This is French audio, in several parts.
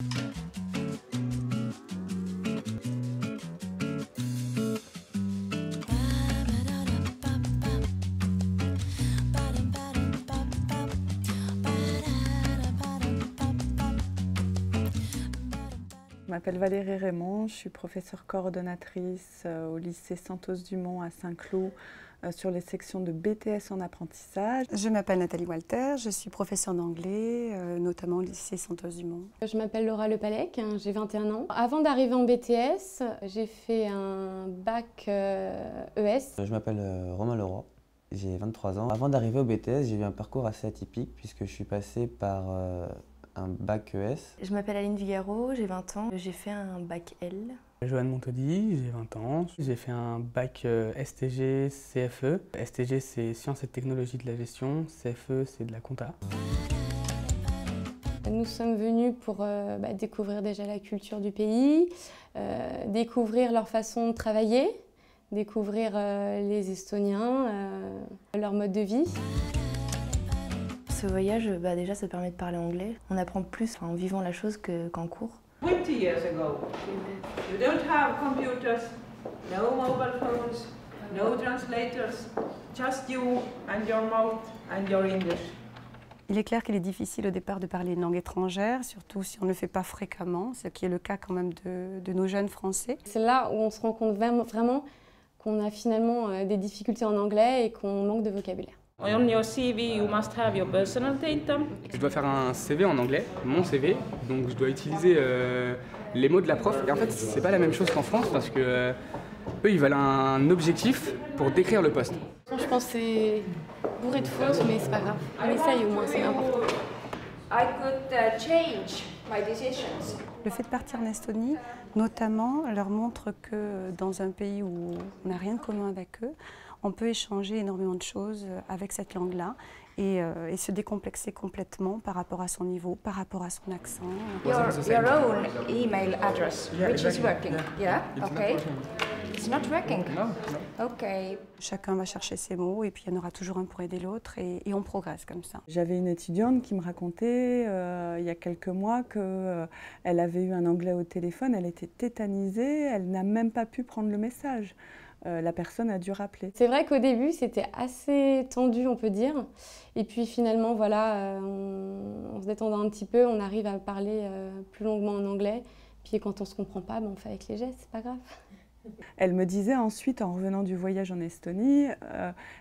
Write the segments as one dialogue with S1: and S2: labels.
S1: Je m'appelle Valérie Raymond, je suis professeure coordonnatrice au lycée Santos-Dumont à Saint-Cloud sur les sections de BTS en apprentissage.
S2: Je m'appelle Nathalie Walter, je suis professeure d'anglais, notamment au lycée Santos-Dumont.
S3: Je m'appelle Laura Lepalec, j'ai 21 ans. Avant d'arriver en BTS, j'ai fait un bac ES.
S4: Je m'appelle Romain Leroy, j'ai 23 ans. Avant d'arriver au BTS, j'ai eu un parcours assez atypique puisque je suis passé par un bac ES.
S5: Je m'appelle Aline Vigaro, j'ai 20 ans. J'ai fait un bac L.
S6: Joanne Montaudy, j'ai 20 ans. J'ai fait un bac STG, CFE. STG, c'est Sciences et Technologies de la Gestion. CFE, c'est de la compta.
S3: Nous sommes venus pour découvrir déjà la culture du pays, découvrir leur façon de travailler, découvrir les Estoniens, leur mode de vie.
S5: Ce voyage, déjà, ça permet de parler anglais. On apprend plus en vivant la chose qu'en cours.
S7: 20 years ago, you don't have computers, no mobile phones, no translators, just you and your mouth and your English.
S2: Il est clair qu'il est difficile au départ de parler une langue étrangère, surtout si on ne le fait pas fréquemment, ce qui est le cas quand même de nos jeunes Français.
S3: C'est là où on se rend compte vraiment qu'on a finalement des difficultés en anglais et qu'on manque de vocabulaire.
S7: On your CV, you must have your personal data.
S6: Je dois faire un CV en anglais, mon CV, donc je dois utiliser les mots de la prof. Et en fait, c'est pas la même chose qu'en France parce que eux, ils veulent un objectif pour décrire le poste.
S3: Je pense que c'est bourré de fautes, mais c'est pas grave. On essaye au moins, c'est important.
S8: I could change my decisions.
S2: Le fait de partir en Estonie, notamment, leur montre que dans un pays où on n'a rien de commun avec eux, on peut échanger énormément de choses avec cette langue-là et se décomplexer complètement par rapport à son niveau, par rapport à son accent.
S8: Your own email address, which is working, yeah? Okay. It's not working. No. Okay.
S2: Chacun va chercher ses mots et puis il y en aura toujours un pour aider l'autre et on progresse comme ça.
S1: J'avais une étudiante qui me racontait il y a quelques mois qu'elle avait eu un anglais au téléphone, elle était tétanisée, elle n'a même pas pu prendre le message. La personne a dû rappeler.
S3: C'est vrai qu'au début, c'était assez tendu, on peut dire. Et puis finalement, voilà, en se détendant un petit peu, on arrive à parler plus longuement en anglais. Puis quand on ne se comprend pas, on fait avec les gestes, c'est pas grave.
S1: Elle me disait ensuite, en revenant du voyage en Estonie,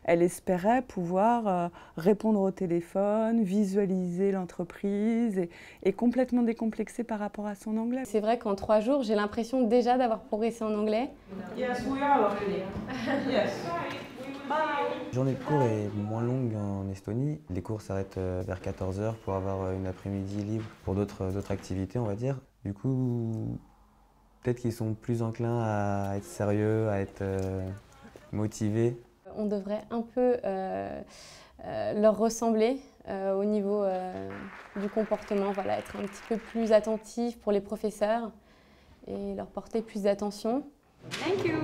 S1: elle espérait pouvoir répondre au téléphone, visualiser l'entreprise et complètement décomplexée par rapport à son anglais.
S3: C'est vrai qu'en 3 jours, j'ai l'impression déjà d'avoir progressé en anglais.
S7: Yes, we are already. Yes.
S4: La journée de cours est moins longue en Estonie. Les cours s'arrêtent vers 14 h pour avoir une après-midi libre pour d'autres activités, on va dire. Du coup, peut-être qu'ils sont plus enclins à être sérieux, à être motivés.
S3: On devrait un peu leur ressembler au niveau du comportement, voilà, être un petit peu plus attentif pour les professeurs et leur porter plus d'attention.
S8: Thank you.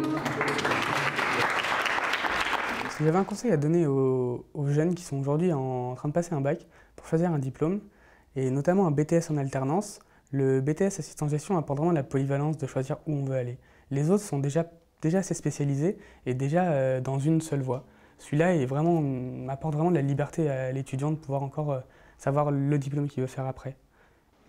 S6: Si j'avais un conseil à donner aux jeunes qui sont aujourd'hui en train de passer un bac pour choisir un diplôme, et notamment un BTS en alternance, le BTS assistant gestion apporte vraiment la polyvalence de choisir où on veut aller. Les autres sont déjà assez spécialisés et déjà dans une seule voie. Celui-là apporte vraiment de la liberté à l'étudiant de pouvoir encore savoir le diplôme qu'il veut faire après.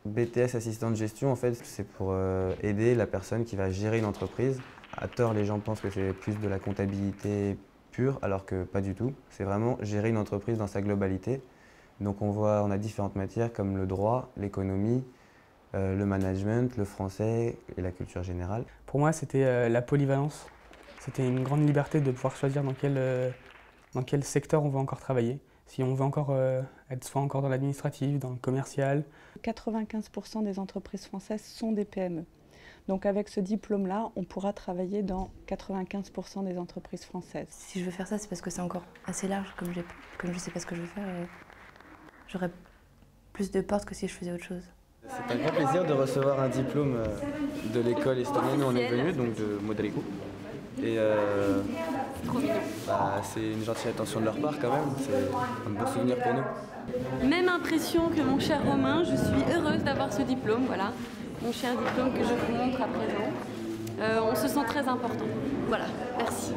S4: BTS assistant de gestion, en fait, c'est pour aider la personne qui va gérer une entreprise. À tort, les gens pensent que c'est plus de la comptabilité pure, alors que pas du tout. C'est vraiment gérer une entreprise dans sa globalité. Donc on a différentes matières comme le droit, l'économie, le management, le français et la culture générale.
S6: Pour moi, c'était la polyvalence. C'était une grande liberté de pouvoir choisir dans quel secteur on veut encore travailler. Si on veut encore être soit encore dans l'administratif, dans le commercial.
S1: 95% des entreprises françaises sont des PME. Donc avec ce diplôme-là, on pourra travailler dans 95% des entreprises françaises.
S5: Si je veux faire ça, c'est parce que c'est encore assez large, comme je ne sais pas ce que je veux faire. J'aurais plus de portes que si je faisais autre chose.
S4: C'est un grand plaisir de recevoir un diplôme de l'école estonienne où on est venu, donc de Modaliku. Et c'est une gentille attention de leur part quand même, c'est un beau souvenir pour nous.
S9: Même impression que mon cher Romain, je suis heureuse d'avoir ce diplôme, voilà. Mon cher diplôme que je vous montre à présent. On se sent très important. Voilà, merci.